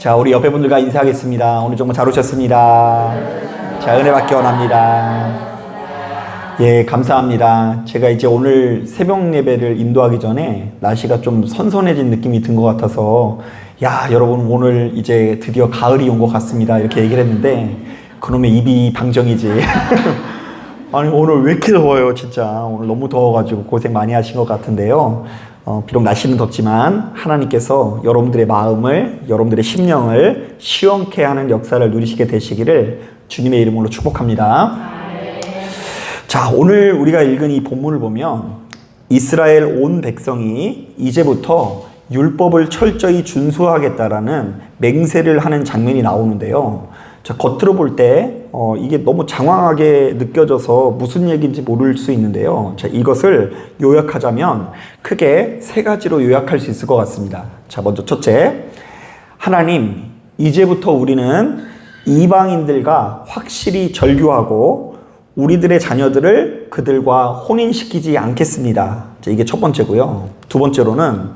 자, 우리 옆에 분들과 인사하겠습니다. 오늘 정말 잘 오셨습니다. 자, 은혜 받기 원합니다. 예, 감사합니다. 제가 이제 오늘 새벽 예배를 인도하기 전에 날씨가 좀 선선해진 느낌이 든 것 같아서, 야, 여러분 오늘 이제 드디어 가을이 온 것 같습니다, 이렇게 얘기를 했는데 그놈의 입이 방정이지. 아니, 오늘 왜 이렇게 더워요, 진짜. 오늘 너무 더워가지고 고생 많이 하신 것 같은데요. 비록 날씨는 덥지만 하나님께서 여러분들의 마음을, 여러분들의 심령을 시원케 하는 역사를 누리시게 되시기를 주님의 이름으로 축복합니다. 자, 오늘 우리가 읽은 이 본문을 보면 이스라엘 온 백성이 이제부터 율법을 철저히 준수하겠다라는 맹세를 하는 장면이 나오는데요. 자, 겉으로 볼 때 이게 너무 장황하게 느껴져서 무슨 얘기인지 모를 수 있는데요. 자, 이것을 요약하자면 크게 세 가지로 요약할 수 있을 것 같습니다. 자, 먼저 첫째, 하나님, 이제부터 우리는 이방인들과 확실히 절교하고 우리들의 자녀들을 그들과 혼인시키지 않겠습니다. 자, 이게 첫 번째고요. 두 번째로는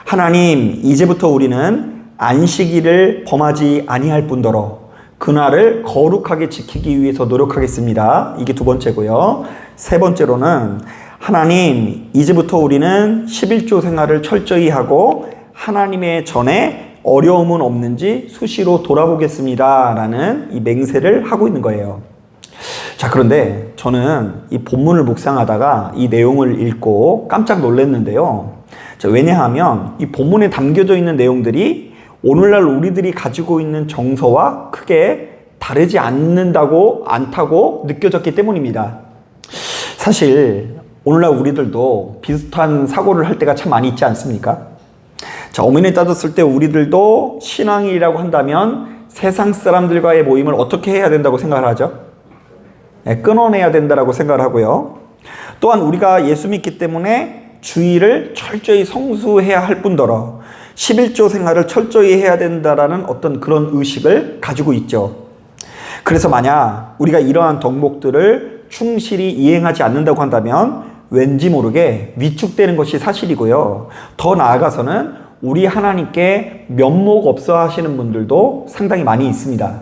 하나님, 이제부터 우리는 안식일을 범하지 아니할 뿐더러 그날을 거룩하게 지키기 위해서 노력하겠습니다. 이게 두 번째고요. 세 번째로는 하나님, 이제부터 우리는 11조 생활을 철저히 하고 하나님의 전에 어려움은 없는지 수시로 돌아보겠습니다 라는 이 맹세를 하고 있는 거예요. 자, 그런데 저는 이 본문을 묵상하다가 이 내용을 읽고 깜짝 놀랐는데요. 자, 왜냐하면 이 본문에 담겨져 있는 내용들이 오늘날 우리들이 가지고 있는 정서와 크게 다르지 않다고 느껴졌기 때문입니다. 사실 오늘날 우리들도 비슷한 사고를 할 때가 참 많이 있지 않습니까? 자, 엄연히 따졌을 때 우리들도 신앙이라고 한다면 세상 사람들과의 모임을 어떻게 해야 된다고 생각을 하죠? 네, 끊어내야 된다고 생각을 하고요. 또한 우리가 예수 믿기 때문에 주의를 철저히 성수해야 할 뿐더러 11조 생활을 철저히 해야 된다라는 어떤 그런 의식을 가지고 있죠. 그래서 만약 우리가 이러한 덕목들을 충실히 이행하지 않는다고 한다면 왠지 모르게 위축되는 것이 사실이고요. 더 나아가서는 우리 하나님께 면목 없어 하시는 분들도 상당히 많이 있습니다.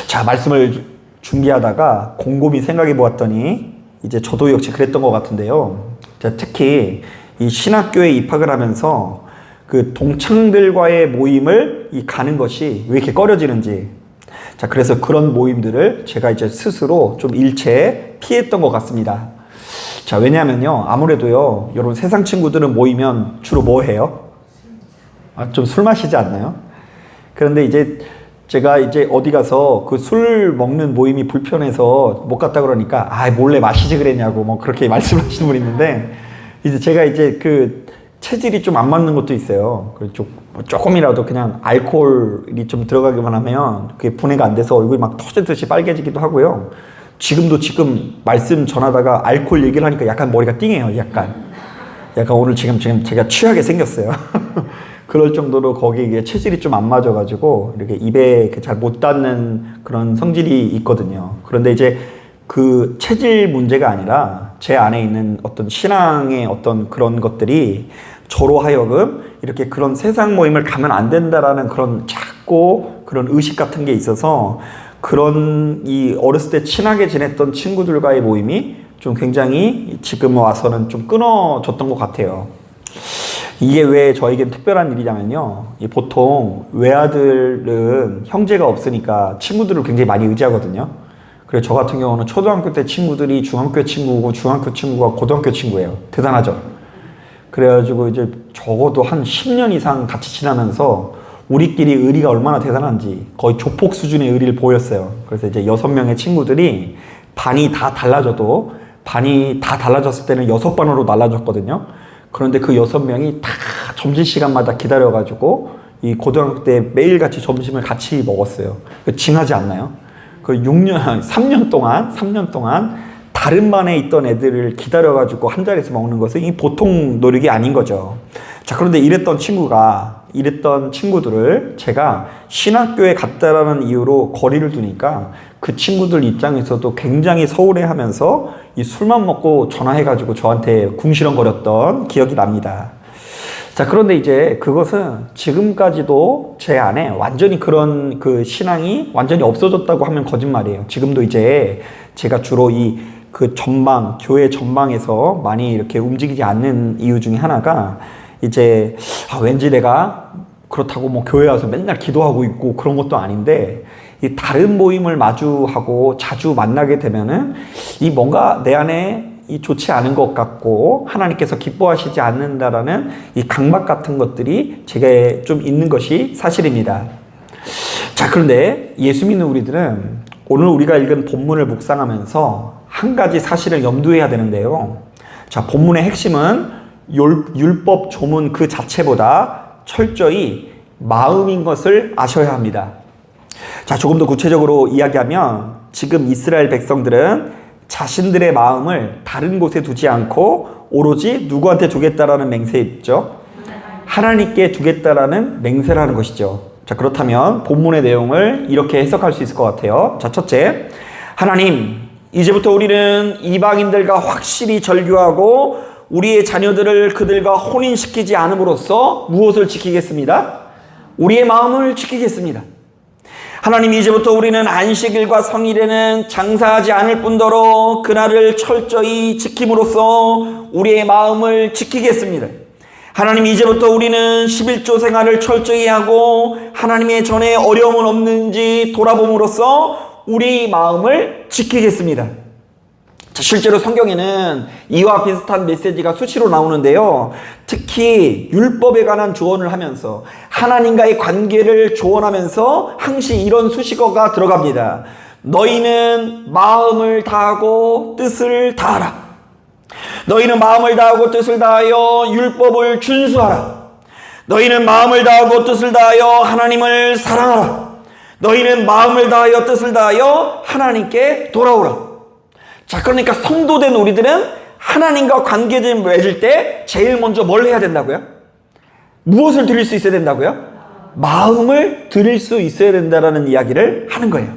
자, 말씀을 준비하다가 곰곰이 생각해 보았더니 이제 저도 역시 그랬던 것 같은데요. 자, 특히 이 신학교에 입학을 하면서 그 동창들과의 모임을 가는 것이 왜 이렇게 꺼려지는지, 자, 그래서 그런 모임들을 제가 이제 스스로 좀 일체 피했던 것 같습니다. 자, 왜냐하면요, 아무래도요, 여러분 세상 친구들은 모이면 주로 뭐 해요? 좀 술 마시지 않나요? 그런데 이제 제가 이제 어디 가서 그 술 먹는 모임이 불편해서 못 갔다 그러니까, 몰래 마시지 그랬냐고 뭐 그렇게 말씀하시는 분이 있는데, 이제 제가 이제 그 체질이 좀 안 맞는 것도 있어요. 조금이라도 그냥 알코올이 좀 들어가기만 하면 그게 분해가 안 돼서 얼굴이 막 터지듯이 빨개지기도 하고요. 지금 말씀 전하다가 알코올 얘기를 하니까 약간 머리가 띵해요. 약간 오늘 지금 제가 취하게 생겼어요. 그럴 정도로 거기에 체질이 좀 안 맞아가지고 이렇게 입에 잘 못 닿는 그런 성질이 있거든요. 그런데 이제 그 체질 문제가 아니라 제 안에 있는 어떤 신앙의 어떤 그런 것들이 저로 하여금 이렇게 그런 세상 모임을 가면 안 된다라는 그런 작고 그런 의식 같은 게 있어서 그런 이 어렸을 때 친하게 지냈던 친구들과의 모임이 좀 굉장히 지금 와서는 좀 끊어졌던 것 같아요. 이게 왜 저에겐 특별한 일이냐면요. 보통 외아들은 형제가 없으니까 친구들을 굉장히 많이 의지하거든요. 그래서 저 같은 경우는 초등학교 때 친구들이 중학교 친구고 중학교 친구가 고등학교 친구예요. 대단하죠? 그래가지고 이제 적어도 한 10년 이상 같이 지나면서 우리끼리 의리가 얼마나 대단한지 거의 조폭 수준의 의리를 보였어요. 그래서 이제 6명의 친구들이 반이 다 달라졌을 때는 6반으로 날라졌거든요. 그런데 그 6명이 다 점심시간마다 기다려가지고 이 고등학교 때 매일같이 점심을 같이 먹었어요. 징하지 않나요? 그 3년 동안 다른 반에 있던 애들을 기다려가지고 한 자리에서 먹는 것은 이 보통 노력이 아닌 거죠. 자, 그런데 이랬던 친구들을 제가 신학교에 갔다라는 이유로 거리를 두니까 그 친구들 입장에서도 굉장히 서운해하면서 이 술만 먹고 전화해가지고 저한테 궁시렁거렸던 기억이 납니다. 자, 그런데 이제 그것은 지금까지도 제 안에 완전히 그런 그 신앙이 완전히 없어졌다고 하면 거짓말이에요. 지금도 이제 제가 주로 그 전방, 교회 전방에서 많이 이렇게 움직이지 않는 이유 중에 하나가 이제 왠지 내가 그렇다고 뭐 교회 와서 맨날 기도하고 있고 그런 것도 아닌데 이 다른 모임을 마주하고 자주 만나게 되면은 이 뭔가 내 안에 이 좋지 않은 것 같고 하나님께서 기뻐하시지 않는다라는 이 강박 같은 것들이 제게 좀 있는 것이 사실입니다. 자, 그런데 예수 믿는 우리들은 오늘 우리가 읽은 본문을 묵상하면서 한 가지 사실을 염두해야 되는데요. 자, 본문의 핵심은 율법 조문 그 자체보다 철저히 마음인 것을 아셔야 합니다. 자, 조금 더 구체적으로 이야기하면 지금 이스라엘 백성들은 자신들의 마음을 다른 곳에 두지 않고 오로지 누구한테 두겠다라는 맹세에 있죠. 하나님께 두겠다라는 맹세라는 것이죠. 자, 그렇다면 본문의 내용을 이렇게 해석할 수 있을 것 같아요. 자, 첫째, 하나님, 이제부터 우리는 이방인들과 확실히 절교하고 우리의 자녀들을 그들과 혼인시키지 않음으로써 무엇을 지키겠습니다? 우리의 마음을 지키겠습니다. 하나님, 이제부터 우리는 안식일과 성일에는 장사하지 않을 뿐더러 그날을 철저히 지킴으로써 우리의 마음을 지키겠습니다. 하나님, 이제부터 우리는 11조 생활을 철저히 하고 하나님의 전에 어려움은 없는지 돌아봄으로써 우리 마음을 지키겠습니다. 자, 실제로 성경에는 이와 비슷한 메시지가 수시로 나오는데요. 특히 율법에 관한 조언을 하면서 하나님과의 관계를 조언하면서 항시 이런 수식어가 들어갑니다. 너희는 마음을 다하고 뜻을 다하라. 너희는 마음을 다하고 뜻을 다하여 율법을 준수하라. 너희는 마음을 다하고 뜻을 다하여 하나님을 사랑하라. 너희는 마음을 다하여 뜻을 다하여 하나님께 돌아오라. 자, 그러니까 성도된 우리들은 하나님과 관계를 맺을 때 제일 먼저 뭘 해야 된다고요? 무엇을 드릴 수 있어야 된다고요? 마음을 드릴 수 있어야 된다라는 이야기를 하는 거예요.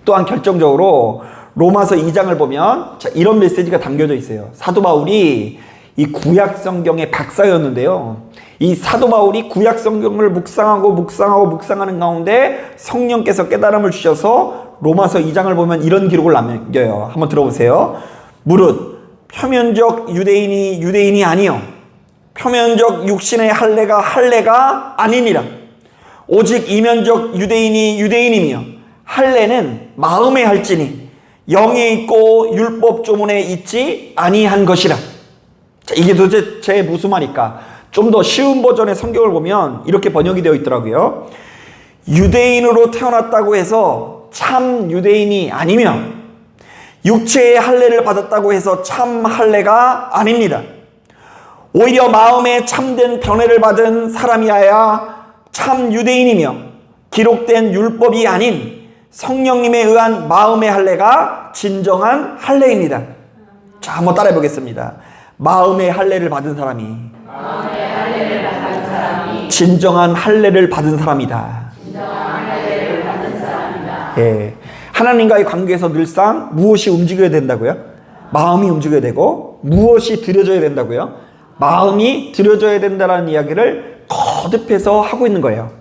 또한 결정적으로 로마서 2장을 보면 자, 이런 메시지가 담겨져 있어요. 사도 바울이 이 구약 성경의 박사였는데요. 이 사도 바울이 구약 성경을 묵상하는 가운데 성령께서 깨달음을 주셔서 로마서 2장을 보면 이런 기록을 남겨요. 한번 들어보세요. 무릇 표면적 유대인이 유대인이 아니요 표면적 육신의 할례가 아니니라. 오직 이면적 유대인이 유대인이며 할례는 마음에 할지니 영에 있고 율법 조문에 있지 아니한 것이라. 자, 이게 도대체 무슨 말일까? 좀 더 쉬운 버전의 성경을 보면 이렇게 번역이 되어 있더라고요. 유대인으로 태어났다고 해서 참 유대인이 아니며 육체의 할례를 받았다고 해서 참 할례가 아닙니다. 오히려 마음에 참된 변화를 받은 사람이어야 참 유대인이며 기록된 율법이 아닌 성령님에 의한 마음의 할례가 진정한 할례입니다. 자, 한번 따라해 보겠습니다. 마음의 할례를 받은 사람이 진정한 할례를 받은 사람이다. 예, 하나님과의 관계에서 늘상 무엇이 움직여야 된다고요? 마음이 움직여야 되고 무엇이 드려져야 된다고요? 마음이 드려져야 된다는 이야기를 거듭해서 하고 있는 거예요.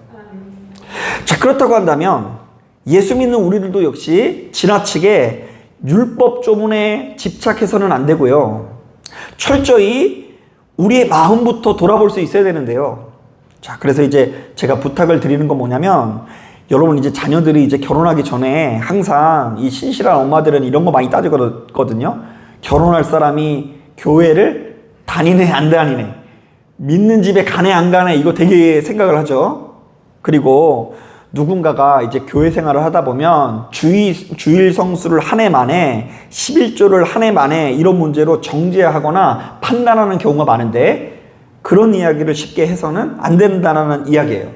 자, 그렇다고 한다면 예수 믿는 우리들도 역시 지나치게 율법 조문에 집착해서는 안 되고요. 철저히 우리의 마음부터 돌아볼 수 있어야 되는데요. 자, 그래서 이제 제가 부탁을 드리는 건 뭐냐면 여러분 이제 자녀들이 이제 결혼하기 전에 항상 이 신실한 엄마들은 이런 거 많이 따지거든요. 결혼할 사람이 교회를 다니네 안 다니네, 믿는 집에 가네 안 가네, 이거 되게 생각을 하죠. 그리고 누군가가 이제 교회 생활을 하다 보면 주일 성수를 한 해 만에 11조를 한 해 만에 이런 문제로 정죄하거나 판단하는 경우가 많은데 그런 이야기를 쉽게 해서는 안 된다는 이야기예요.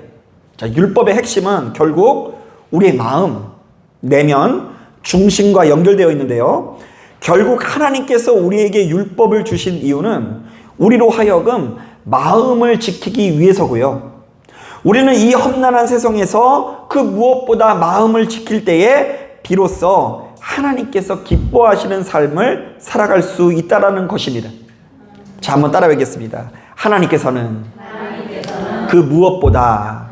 자, 율법의 핵심은 결국 우리의 마음, 내면, 중심과 연결되어 있는데요. 결국 하나님께서 우리에게 율법을 주신 이유는 우리로 하여금 마음을 지키기 위해서고요. 우리는 이 험난한 세상에서 그 무엇보다 마음을 지킬 때에 비로소 하나님께서 기뻐하시는 삶을 살아갈 수 있다는 것입니다. 자, 한번 따라하겠습니다. 하나님께서는 그 무엇보다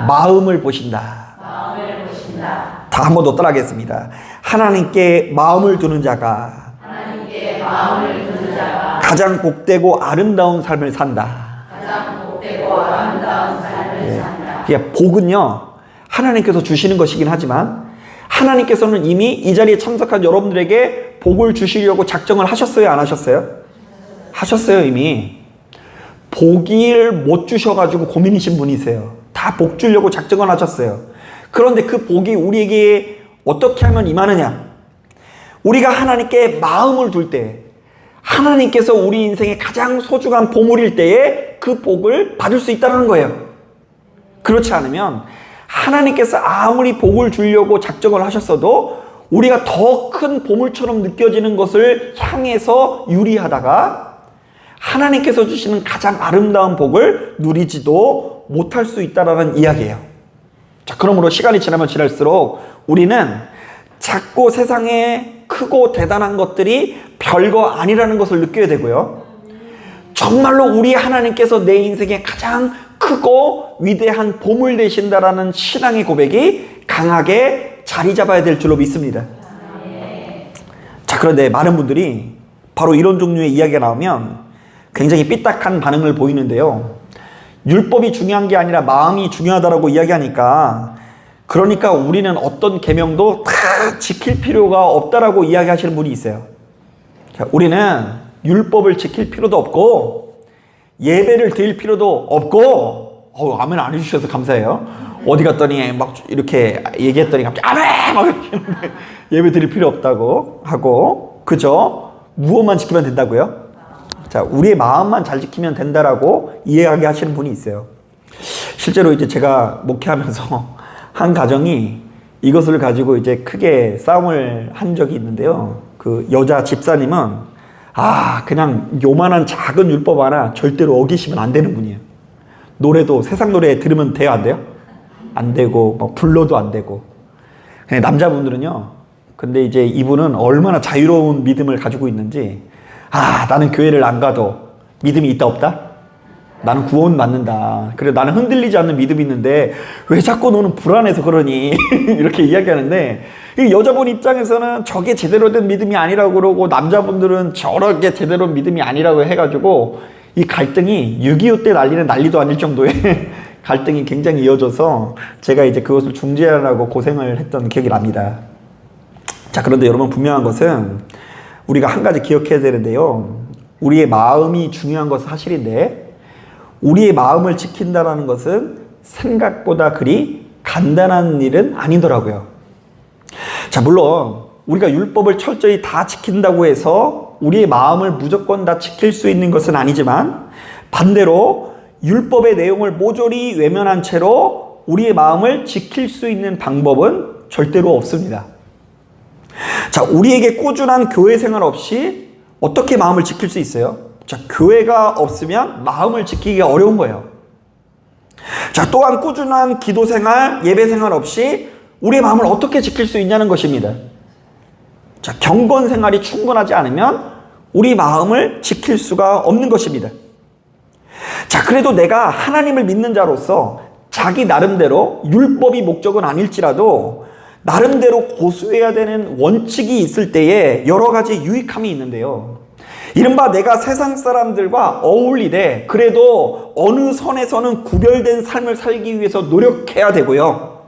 마음을 보신다. 다 한 번 더 따라하겠습니다. 하나님께 마음을 두는 자가 가장 복되고 아름다운 삶을 산다. 복은요, 하나님께서 주시는 것이긴 하지만 하나님께서는 이미 이 자리에 참석한 여러분들에게 복을 주시려고 작정을 하셨어요, 안 하셨어요? 하셨어요, 이미. 복을 못 주셔가지고 고민이신 분이세요. 다 복 주려고 작정을 하셨어요. 그런데 그 복이 우리에게 어떻게 하면 임하느냐? 우리가 하나님께 마음을 둘 때, 하나님께서 우리 인생의 가장 소중한 보물일 때에 그 복을 받을 수 있다는 거예요. 그렇지 않으면 하나님께서 아무리 복을 주려고 작정을 하셨어도 우리가 더 큰 보물처럼 느껴지는 것을 향해서 유리하다가 하나님께서 주시는 가장 아름다운 복을 누리지도 못할 수 있다는 이야기예요. 자, 그러므로 시간이 지나면 지날수록 우리는 작고 세상에 크고 대단한 것들이 별거 아니라는 것을 느껴야 되고요. 정말로 우리 하나님께서 내 인생에 가장 크고 위대한 보물 되신다라는 신앙의 고백이 강하게 자리 잡아야 될 줄로 믿습니다. 자, 그런데 많은 분들이 바로 이런 종류의 이야기가 나오면 굉장히 삐딱한 반응을 보이는데요. 율법이 중요한 게 아니라 마음이 중요하다라고 이야기하니까, 그러니까 우리는 어떤 계명도 다 지킬 필요가 없다라고 이야기하시는 분이 있어요. 자, 우리는 율법을 지킬 필요도 없고 예배를 드릴 필요도 없고, 아멘 안 해주셔서 감사해요. 어디 갔더니 막 이렇게 얘기했더니 갑자기 아멘 막 이렇게 예배 드릴 필요 없다고 하고, 그죠? 무엇만 지키면 된다고요? 자, 우리의 마음만 잘 지키면 된다라고 이해하게 하시는 분이 있어요. 실제로 이제 제가 목회하면서 한 가정이 이것을 가지고 이제 크게 싸움을 한 적이 있는데요. 그 여자 집사님은 그냥 요만한 작은 율법 하나 절대로 어기시면 안 되는 분이에요. 노래도 세상 노래 들으면 돼요, 안 돼요? 안 되고, 뭐 불러도 안 되고. 남자분들은요, 근데 이제 이분은 얼마나 자유로운 믿음을 가지고 있는지, 나는 교회를 안 가도 믿음이 있다 없다? 나는 구원 받는다. 그래, 나는 흔들리지 않는 믿음이 있는데 왜 자꾸 너는 불안해서 그러니? 이렇게 이야기하는데, 여자분 입장에서는 저게 제대로 된 믿음이 아니라고 그러고 남자분들은 저렇게 제대로 믿음이 아니라고 해가지고 이 갈등이 6.25 때 난리는 난리도 아닐 정도의 갈등이 굉장히 이어져서 제가 이제 그것을 중재하려고 고생을 했던 기억이 납니다. 자, 그런데 여러분, 분명한 것은 우리가 한 가지 기억해야 되는데요. 우리의 마음이 중요한 것은 사실인데, 우리의 마음을 지킨다는 것은 생각보다 그리 간단한 일은 아니더라고요. 자, 물론 우리가 율법을 철저히 다 지킨다고 해서 우리의 마음을 무조건 다 지킬 수 있는 것은 아니지만, 반대로 율법의 내용을 모조리 외면한 채로 우리의 마음을 지킬 수 있는 방법은 절대로 없습니다. 자, 우리에게 꾸준한 교회 생활 없이 어떻게 마음을 지킬 수 있어요? 자, 교회가 없으면 마음을 지키기가 어려운 거예요. 자, 또한 꾸준한 기도 생활, 예배 생활 없이 우리의 마음을 어떻게 지킬 수 있냐는 것입니다. 자, 경건 생활이 충분하지 않으면 우리 마음을 지킬 수가 없는 것입니다. 자, 그래도 내가 하나님을 믿는 자로서 자기 나름대로 율법이 목적은 아닐지라도 나름대로 고수해야 되는 원칙이 있을 때에 여러 가지 유익함이 있는데요. 이른바 내가 세상 사람들과 어울리되 그래도 어느 선에서는 구별된 삶을 살기 위해서 노력해야 되고요.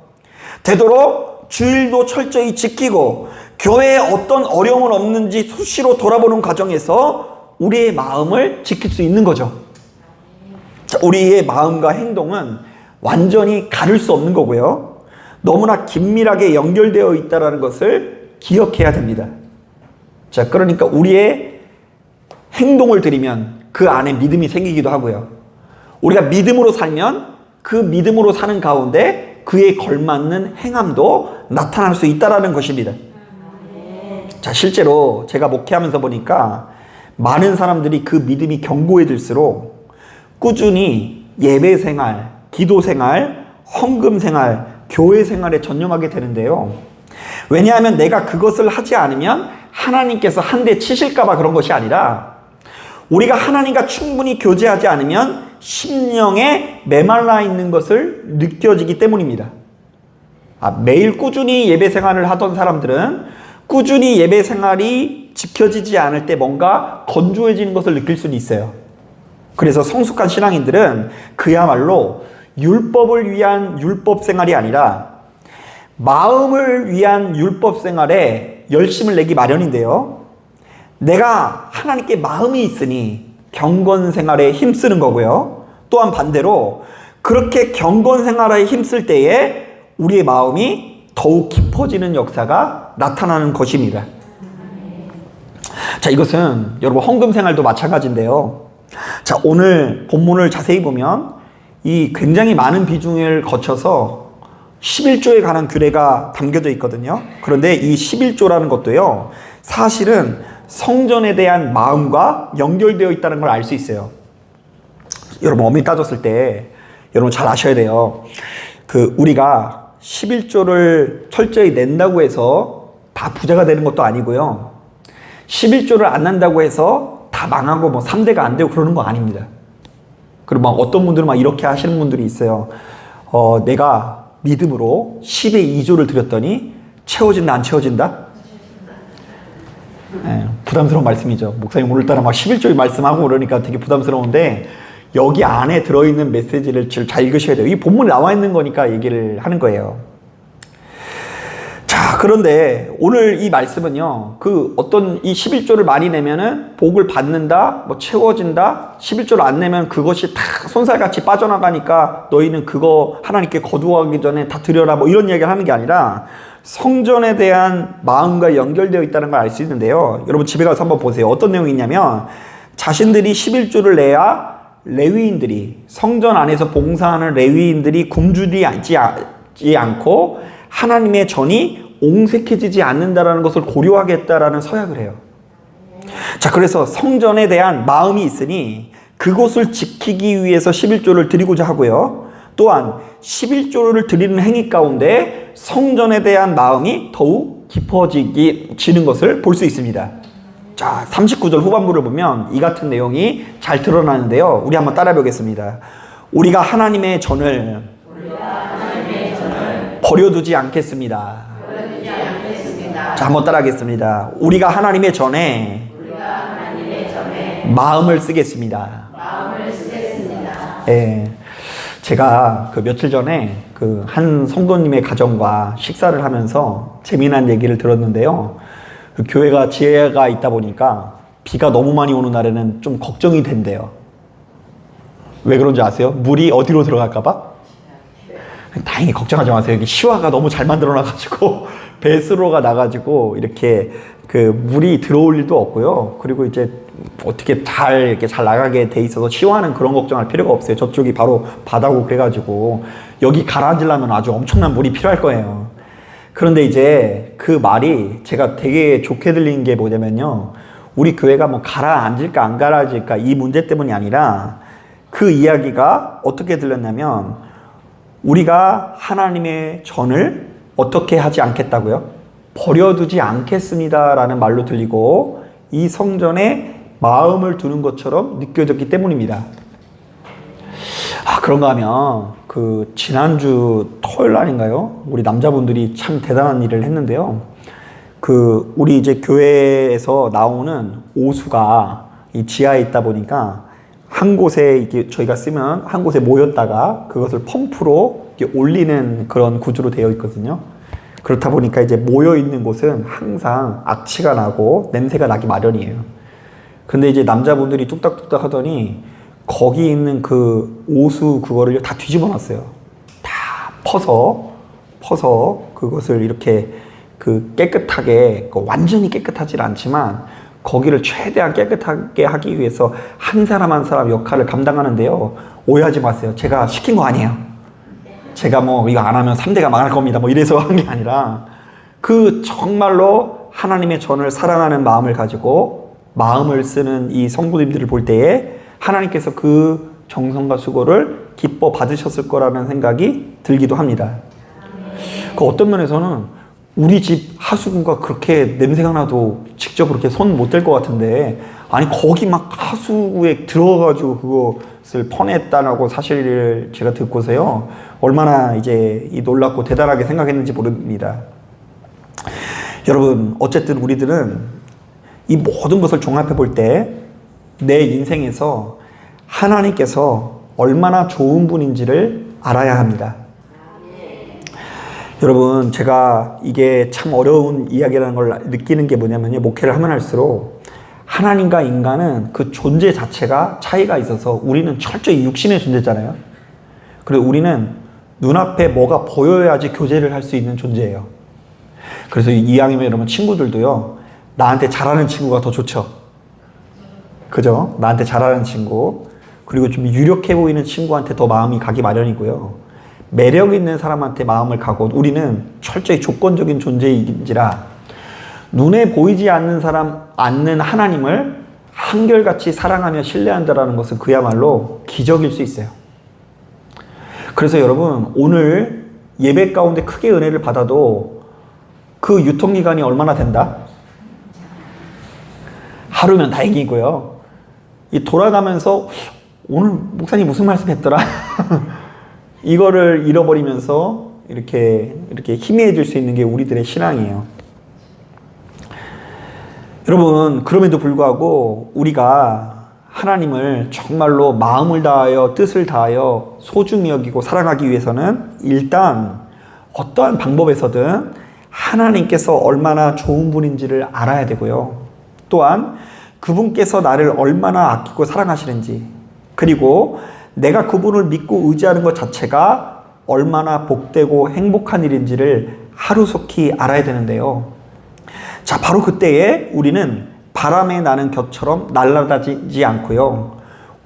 되도록 주일도 철저히 지키고 교회에 어떤 어려움은 없는지 수시로 돌아보는 과정에서 우리의 마음을 지킬 수 있는 거죠. 자, 우리의 마음과 행동은 완전히 가릴 수 없는 거고요. 너무나 긴밀하게 연결되어 있다는 것을 기억해야 됩니다. 자, 그러니까 우리의 행동을 들이면 그 안에 믿음이 생기기도 하고요. 우리가 믿음으로 살면 그 믿음으로 사는 가운데 그에 걸맞는 행함도 나타날 수 있다는 것입니다. 자, 실제로 제가 목회하면서 보니까 많은 사람들이 그 믿음이 견고해질수록 꾸준히 예배 생활, 기도 생활, 헌금 생활, 교회 생활에 전념하게 되는데요. 왜냐하면 내가 그것을 하지 않으면 하나님께서 한 대 치실까 봐 그런 것이 아니라 우리가 하나님과 충분히 교제하지 않으면 심령에 메말라 있는 것을 느껴지기 때문입니다. 매일 꾸준히 예배 생활을 하던 사람들은 꾸준히 예배 생활이 지켜지지 않을 때 뭔가 건조해지는 것을 느낄 수는 있어요. 그래서 성숙한 신앙인들은 그야말로 율법을 위한 율법 생활이 아니라 마음을 위한 율법 생활에 열심을 내기 마련인데요. 내가 하나님께 마음이 있으니 경건 생활에 힘쓰는 거고요. 또한 반대로 그렇게 경건 생활에 힘쓸 때에 우리의 마음이 더욱 깊어지는 역사가 나타나는 것입니다. 자, 이것은 여러분 헌금 생활도 마찬가지인데요. 자, 오늘 본문을 자세히 보면 이 굉장히 많은 비중을 거쳐서 11조에 관한 규례가 담겨져 있거든요. 그런데 이 11조라는 것도요, 사실은 성전에 대한 마음과 연결되어 있다는 걸 알 수 있어요. 여러분, 엄밀히 따졌을 때 여러분 잘 아셔야 돼요. 우리가 11조를 철저히 낸다고 해서 다 부자가 되는 것도 아니고요. 11조를 안 낸다고 해서 다 망하고 3대가 안 되고 그러는 거 아닙니다. 그리고 어떤 분들은 이렇게 하시는 분들이 있어요. 내가 믿음으로 10의 2조를 드렸더니 채워진다, 안 채워진다? 네, 부담스러운 말씀이죠. 목사님 오늘따라 11조의 말씀하고 그러니까 되게 부담스러운데, 여기 안에 들어있는 메시지를 잘 읽으셔야 돼요. 이 본문에 나와 있는 거니까 얘기를 하는 거예요. 자, 그런데 오늘 이 말씀은요, 어떤 이 11조를 많이 내면은 복을 받는다, 채워진다, 11조를 안 내면 그것이 다 손살같이 빠져나가니까 너희는 그거 하나님께 거두어가기 전에 다 드려라, 이런 이야기를 하는 게 아니라 성전에 대한 마음과 연결되어 있다는 걸 알 수 있는데요. 여러분 집에 가서 한번 보세요. 어떤 내용이 있냐면, 자신들이 11조를 내야 레위인들이, 성전 안에서 봉사하는 레위인들이 굶주리지 않고 하나님의 전이 옹색해지지 않는다라는 것을 고려하겠다라는 서약을 해요. 자, 그래서 성전에 대한 마음이 있으니 그곳을 지키기 위해서 11조를 드리고자 하고요. 또한 11조를 드리는 행위 가운데 성전에 대한 마음이 더욱 깊어지는 것을 볼 수 있습니다. 자, 39절 후반부를 보면 이 같은 내용이 잘 드러나는데요. 우리 한번 따라 보겠습니다. 우리가 하나님의 전을 버려두지 않겠습니다. 자, 한번 따라 하겠습니다. 우리가 하나님의 전에 마음을 쓰겠습니다. 예. 제가 며칠 전에 한 성도님의 가정과 식사를 하면서 재미난 얘기를 들었는데요. 교회가 지하가 있다 보니까 비가 너무 많이 오는 날에는 좀 걱정이 된대요. 왜 그런지 아세요? 물이 어디로 들어갈까봐? 다행히 걱정하지 마세요. 여기 시화가 너무 잘 만들어놔가지고 배수로가 나가지고 이렇게 물이 들어올 일도 없고요. 그리고 이제 어떻게 이렇게 잘 나가게 돼 있어서 시화는 그런 걱정할 필요가 없어요. 저쪽이 바로 바다고 그래가지고 여기 가라앉으려면 아주 엄청난 물이 필요할 거예요. 그런데 이제 그 말이 제가 되게 좋게 들린 게 뭐냐면요, 우리 교회가 가라앉을까 안 가라앉을까 이 문제 때문이 아니라 그 이야기가 어떻게 들렸냐면, 우리가 하나님의 전을 어떻게 하지 않겠다고요? 버려두지 않겠습니다 라는 말로 들리고 이 성전에 마음을 두는 것처럼 느껴졌기 때문입니다. 그런가 하면 지난주 토요일 날인가요? 우리 남자분들이 참 대단한 일을 했는데요. 우리 이제 교회에서 나오는 오수가 이 지하에 있다 보니까 한 곳에 이게 저희가 쓰면 한 곳에 모였다가 그것을 펌프로 이렇게 올리는 그런 구조로 되어 있거든요. 그렇다 보니까 이제 모여 있는 곳은 항상 악취가 나고 냄새가 나기 마련이에요. 근데 이제 남자분들이 뚝딱뚝딱 하더니 거기 있는 오수 그거를 다 뒤집어 놨어요. 다 퍼서 그것을 이렇게 깨끗하게, 완전히 깨끗하진 않지만 거기를 최대한 깨끗하게 하기 위해서 한 사람 한 사람 역할을 감당하는데요. 오해하지 마세요. 제가 시킨 거 아니에요. 제가 이거 안 하면 3대가 망할 겁니다. 이래서 한 게 아니라 정말로 하나님의 전을 사랑하는 마음을 가지고 마음을 쓰는 이 성도님들을 볼 때에 하나님께서 그 정성과 수고를 기뻐 받으셨을 거라는 생각이 들기도 합니다. 어떤 면에서는 우리 집 하수구가 그렇게 냄새가 나도 직접 그렇게 손 못 댈 것 같은데, 아니 거기 막 하수구에 들어가가지고 그것을 퍼냈다라고 사실을 제가 듣고서요, 얼마나 이제 이 놀랍고 대단하게 생각했는지 모릅니다. 여러분, 어쨌든 우리들은 이 모든 것을 종합해 볼 때 내 인생에서 하나님께서 얼마나 좋은 분인지를 알아야 합니다. 여러분, 제가 이게 참 어려운 이야기라는 걸 느끼는 게 뭐냐면요, 목회를 하면 할수록 하나님과 인간은 그 존재 자체가 차이가 있어서, 우리는 철저히 육신의 존재잖아요. 그리고 우리는 눈앞에 뭐가 보여야지 교제를 할 수 있는 존재예요. 그래서 이왕이면 여러분, 친구들도요, 나한테 잘하는 친구가 더 좋죠. 그죠? 나한테 잘하는 친구, 그리고 좀 유력해 보이는 친구한테 더 마음이 가기 마련이고요. 매력 있는 사람한테 마음을 가고, 우리는 철저히 조건적인 존재인지라 눈에 보이지 않는 하나님을 한결같이 사랑하며 신뢰한다라는 것은 그야말로 기적일 수 있어요. 그래서 여러분, 오늘 예배 가운데 크게 은혜를 받아도 그 유통기간이 얼마나 된다? 하루면 다행이고요. 이 돌아가면서 오늘 목사님 무슨 말씀 했더라? 이거를 잃어버리면서 이렇게 희미해질 수 있는 게 우리들의 신앙이에요. 여러분, 그럼에도 불구하고 우리가 하나님을 정말로 마음을 다하여 뜻을 다하여 소중히 여기고 사랑하기 위해서는 일단 어떠한 방법에서든 하나님께서 얼마나 좋은 분인지를 알아야 되고요. 또한 그분께서 나를 얼마나 아끼고 사랑하시는지, 그리고 내가 그분을 믿고 의지하는 것 자체가 얼마나 복되고 행복한 일인지를 하루속히 알아야 되는데요. 자, 바로 그때에 우리는 바람에 나는 겨처럼 날아다니지 않고요,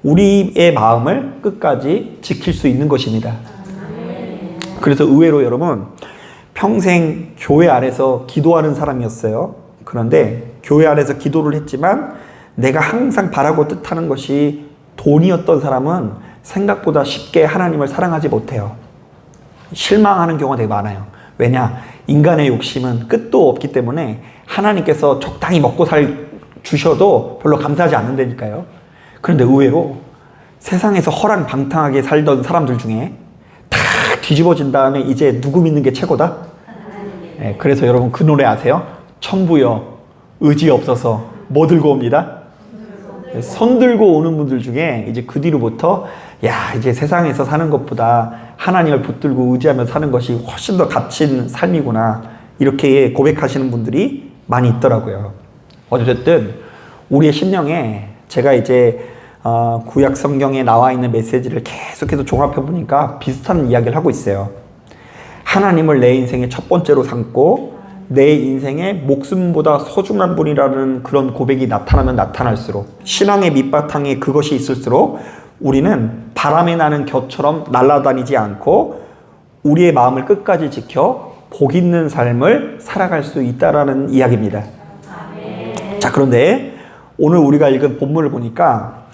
우리의 마음을 끝까지 지킬 수 있는 것입니다. 그래서 의외로 여러분, 평생 교회 안에서 기도하는 사람이었어요. 그런데 교회 안에서 기도를 했지만 내가 항상 바라고 뜻하는 것이 돈이었던 사람은 생각보다 쉽게 하나님을 사랑하지 못해요. 실망하는 경우가 되게 많아요. 왜냐? 인간의 욕심은 끝도 없기 때문에 하나님께서 적당히 먹고 주셔도 별로 감사하지 않는다니까요. 그런데 의외로 세상에서 허랑방탕하게 살던 사람들 중에 다 뒤집어진 다음에 이제 누구 믿는 게 최고다? 네, 그래서 여러분, 그 노래 아세요? 천부여 의지 없어서 뭐 들고 옵니다? 손 들고 오는 분들 중에 이제 그 뒤로부터, 야, 이제 세상에서 사는 것보다 하나님을 붙들고 의지하며 사는 것이 훨씬 더 값진 삶이구나, 이렇게 고백하시는 분들이 많이 있더라고요. 어쨌든 우리의 심령에 제가 이제 구약 성경에 나와 있는 메시지를 계속해서 종합해 보니까 비슷한 이야기를 하고 있어요. 하나님을 내 인생의 첫 번째로 삼고 내 인생의 목숨보다 소중한 분이라는 그런 고백이 나타나면 나타날수록, 신앙의 밑바탕에 그것이 있을수록 우리는 바람에 나는 겨처럼 날아다니지 않고 우리의 마음을 끝까지 지켜 복 있는 삶을 살아갈 수 있다라는 이야기입니다. 자, 그런데 오늘 우리가 읽은 본문을 보니까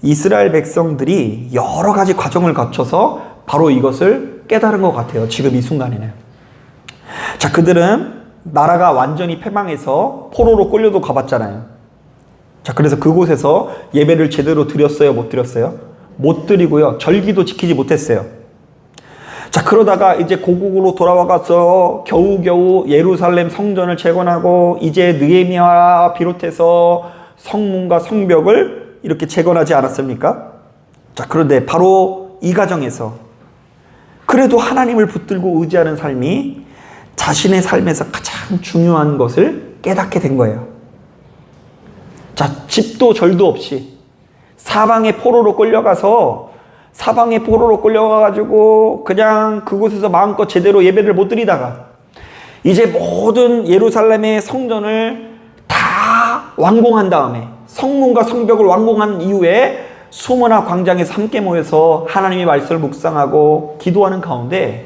이스라엘 백성들이 여러 가지 과정을 거쳐서 바로 이것을 깨달은 것 같아요. 지금 이 순간에는. 자, 그들은 나라가 완전히 패망해서 포로로 끌려도 가봤잖아요. 자, 그래서 그곳에서 예배를 제대로 드렸어요? 못 드렸어요? 못 드리고요, 절기도 지키지 못했어요. 자, 그러다가 이제 고국으로 돌아와가서 겨우겨우 예루살렘 성전을 재건하고 이제 느헤미야와 비롯해서 성문과 성벽을 이렇게 재건하지 않았습니까? 자, 그런데 바로 이 과정에서 그래도 하나님을 붙들고 의지하는 삶이 자신의 삶에서 가장 중요한 것을 깨닫게 된 거예요. 자, 집도 절도 없이 사방의 포로로 끌려가가지고 그냥 그곳에서 마음껏 제대로 예배를 못 드리다가 이제 모든 예루살렘의 성전을 다 완공한 다음에, 성문과 성벽을 완공한 이후에 수모나 광장에서 함께 모여서 하나님의 말씀을 묵상하고 기도하는 가운데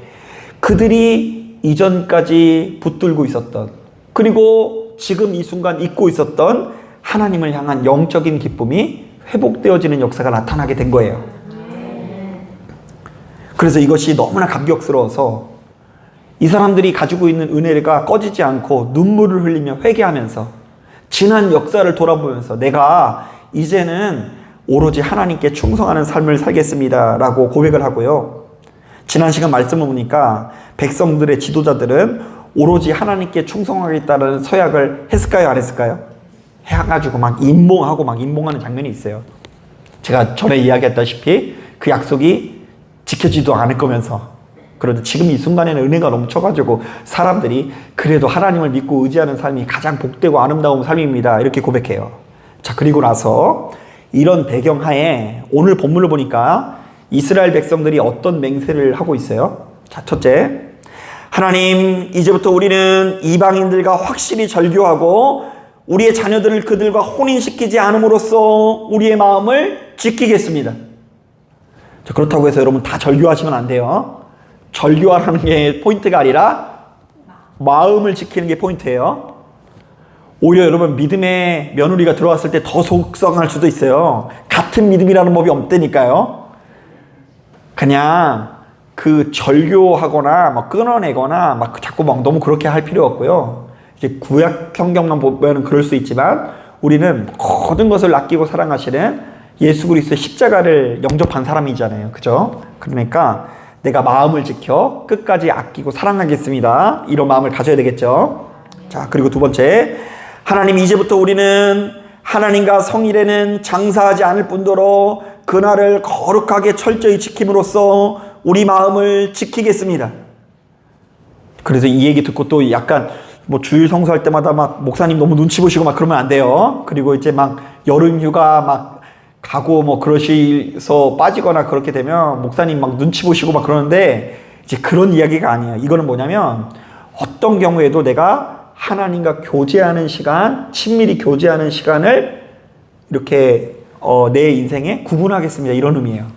그들이 이전까지 붙들고 있었던, 그리고 지금 이 순간 잊고 있었던 하나님을 향한 영적인 기쁨이 회복되어지는 역사가 나타나게 된 거예요. 그래서 이것이 너무나 감격스러워서 이 사람들이 가지고 있는 은혜가 꺼지지 않고 눈물을 흘리며 회개하면서 지난 역사를 돌아보면서 내가 이제는 오로지 하나님께 충성하는 삶을 살겠습니다 라고 고백을 하고요. 지난 시간 말씀을 보니까 백성들의 지도자들은 오로지 하나님께 충성하겠다는 서약을 했을까요? 안 했을까요? 해가지고 막 임봉하고 막 임봉하는 장면이 있어요. 제가 전에 이야기했다시피 그 약속이 지켜지도 않을 거면서, 그런데 지금 이 순간에는 은혜가 넘쳐가지고 사람들이 그래도 하나님을 믿고 의지하는 삶이 가장 복되고 아름다운 삶입니다 이렇게 고백해요. 자, 그리고 나서 이런 배경하에 오늘 본문을 보니까 이스라엘 백성들이 어떤 맹세를 하고 있어요? 자, 첫째, 하나님, 이제부터 우리는 이방인들과 확실히 절교하고 우리의 자녀들을 그들과 혼인시키지 않음으로써 우리의 마음을 지키겠습니다. 자, 그렇다고 해서 여러분 다 절교하시면 안 돼요. 절교하라는 게 포인트가 아니라 마음을 지키는 게 포인트예요. 오히려 여러분 믿음의 며느리가 들어왔을 때 더 속상할 수도 있어요. 같은 믿음이라는 법이 없다니까요. 그냥 그 절교하거나 막 끊어내거나 막 자꾸 막 너무 그렇게 할 필요 없고요. 이제 구약 성경만 보면 그럴 수 있지만 우리는 모든 것을 아끼고 사랑하시는 예수 그리스도의 십자가를 영접한 사람이잖아요. 그죠? 그러니까 내가 마음을 지켜 끝까지 아끼고 사랑하겠습니다. 이런 마음을 가져야 되겠죠. 자, 그리고 두 번째, 하나님, 이제부터 우리는 하나님과 성일에는 장사하지 않을 뿐더러 그날을 거룩하게 철저히 지킴으로써 우리 마음을 지키겠습니다. 그래서 이 얘기 듣고 또 약간 뭐 주일 성수할 때마다 막 목사님 너무 눈치 보시고 막 그러면 안 돼요. 그리고 이제 막 여름 휴가 막 가고 뭐 그러셔서 빠지거나 그렇게 되면 목사님 막 눈치 보시고 막 그러는데 이제 그런 이야기가 아니에요. 이거는 뭐냐면 어떤 경우에도 내가 하나님과 교제하는 시간, 친밀히 교제하는 시간을 이렇게 내 인생에 구분하겠습니다. 이런 의미예요.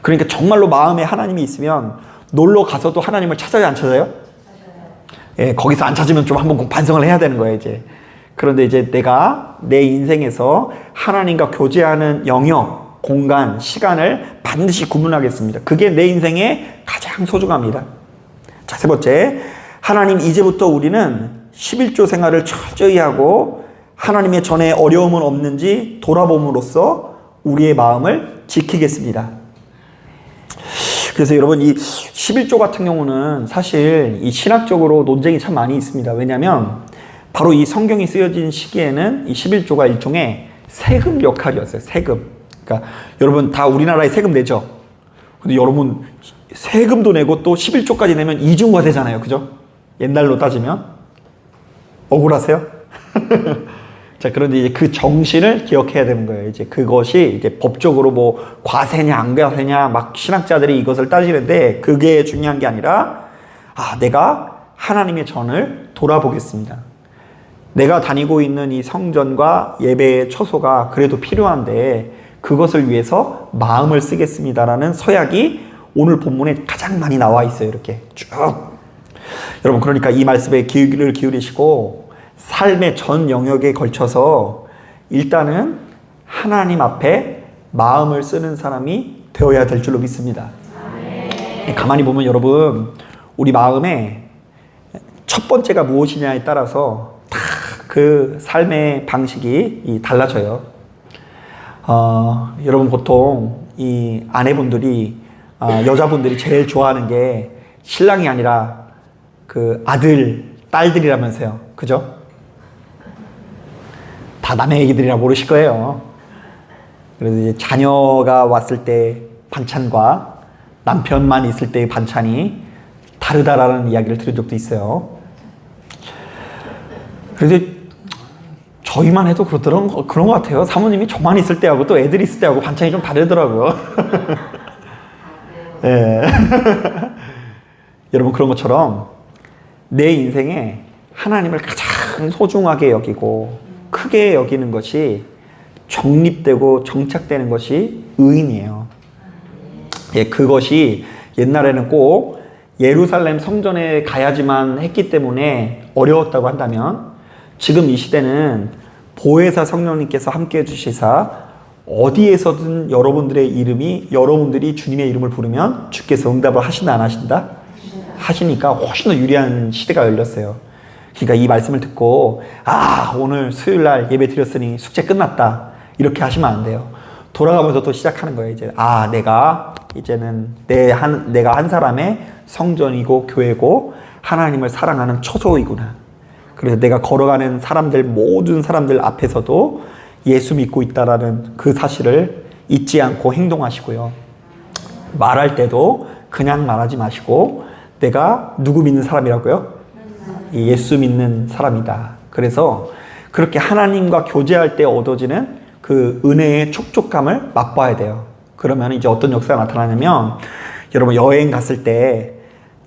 그러니까 정말로 마음에 하나님이 있으면 놀러 가서도 하나님을 찾아요, 안 찾아요? 예, 거기서 안 찾으면 좀 한번 반성을 해야 되는 거예요, 이제. 그런데 이제 내가 내 인생에서 하나님과 교제하는 영역, 공간, 시간을 반드시 구분하겠습니다. 그게 내 인생에 가장 소중합니다. 자, 세 번째, 하나님, 이제부터 우리는 11조 생활을 철저히 하고 하나님의 전에 어려움은 없는지 돌아봄으로써 우리의 마음을 지키겠습니다. 그래서 여러분, 이 11조 같은 경우는 사실 이 신학적으로 논쟁이 참 많이 있습니다. 왜냐하면 바로 이 성경이 쓰여진 시기에는 이 11조가 일종의 세금 역할이었어요. 세금. 그러니까 여러분 다 우리나라에 세금 내죠. 근데 여러분 세금도 내고 또 11조까지 내면 이중과 되잖아요. 그죠? 옛날로 따지면. 억울하세요? 자, 그런데 이제 그 정신을 기억해야 되는 거예요. 이제 그것이 이제 법적으로 뭐 과세냐 안 과세냐 막 신학자들이 이것을 따지는데 그게 중요한 게 아니라 내가 하나님의 전을 돌아보겠습니다. 내가 다니고 있는 이 성전과 예배의 처소가 그래도 필요한데 그것을 위해서 마음을 쓰겠습니다라는 서약이 오늘 본문에 가장 많이 나와 있어요. 이렇게 쭉. 여러분, 그러니까 이 말씀에 귀를 기울이시고 삶의 전 영역에 걸쳐서 일단은 하나님 앞에 마음을 쓰는 사람이 되어야 될 줄로 믿습니다. 가만히 보면 여러분, 우리 마음에 첫 번째가 무엇이냐에 따라서 다 그 삶의 방식이 달라져요. 여러분, 보통 이 아내분들이 여자분들이 제일 좋아하는 게 신랑이 아니라 그 아들, 딸들이라면서요. 그죠? 다 남의 얘기들이라 모르실 거예요. 그래서 이제 자녀가 왔을 때 반찬과 남편만 있을 때의 반찬이 다르다라는 이야기를 들은 적도 있어요. 그래서 저희만 해도 그런 것 같아요. 사모님이 저만 있을 때하고 또 애들이 있을 때하고 반찬이 좀 다르더라고요. 네. 여러분, 그런 것처럼 내 인생에 하나님을 가장 소중하게 여기고 크게 여기는 것이 정립되고 정착되는 것이 의인이에요. 예, 그것이 옛날에는 꼭 예루살렘 성전에 가야지만 했기 때문에 어려웠다고 한다면 지금 이 시대는 보혜사 성령님께서 함께 해주시사 어디에서든 여러분들의 이름이 여러분들이 주님의 이름을 부르면 주께서 응답을 하신다 안 하신다? 하시니까 훨씬 더 유리한 시대가 열렸어요. 그러니까 이 말씀을 듣고 오늘 수요일 날 예배 드렸으니 숙제 끝났다 이렇게 하시면 안 돼요. 돌아가면서 또 시작하는 거예요. 이제 내가 이제는 내가 한 사람의 성전이고 교회고 하나님을 사랑하는 초소이구나. 그래서 내가 걸어가는 사람들 모든 사람들 앞에서도 예수 믿고 있다라는 그 사실을 잊지 않고 행동하시고요. 말할 때도 그냥 말하지 마시고 내가 누구 믿는 사람이라고요? 예수 믿는 사람이다. 그래서 그렇게 하나님과 교제할 때 얻어지는 그 은혜의 촉촉함을 맛봐야 돼요. 그러면 이제 어떤 역사가 나타나냐면 여러분 여행 갔을 때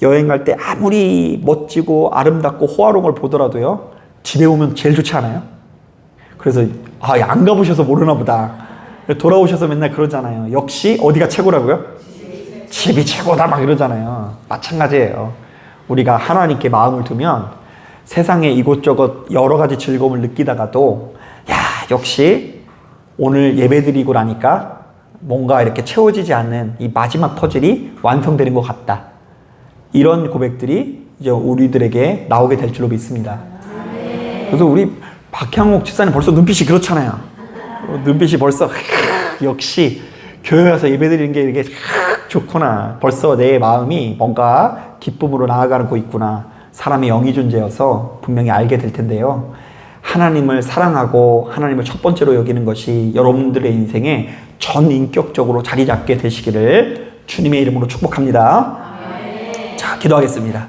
여행 갈 때 아무리 멋지고 아름답고 호화로운 걸 보더라도요 집에 오면 제일 좋지 않아요? 그래서 안 가보셔서 모르나 보다. 돌아오셔서 맨날 그러잖아요. 역시 어디가 최고라고요? 집이 최고다 막 이러잖아요. 마찬가지예요. 우리가 하나님께 마음을 두면 세상에 이곳저곳 여러 가지 즐거움을 느끼다가도 역시 오늘 예배드리고 나니까 뭔가 이렇게 채워지지 않는 이 마지막 퍼즐이 완성되는 것 같다. 이런 고백들이 이제 우리들에게 나오게 될 줄로 믿습니다. 그래서 우리 박향옥 집사님 벌써 눈빛이 그렇잖아요. 눈빛이 벌써 역시 교회 와서 예배드리는 게 이렇게 좋구나. 벌써 내 마음이 뭔가 기쁨으로 나아가고 있구나. 사람의 영이 존재여서 분명히 알게 될 텐데요. 하나님을 사랑하고 하나님을 첫 번째로 여기는 것이 여러분들의 인생에 전인격적으로 자리 잡게 되시기를 주님의 이름으로 축복합니다. 자, 기도하겠습니다.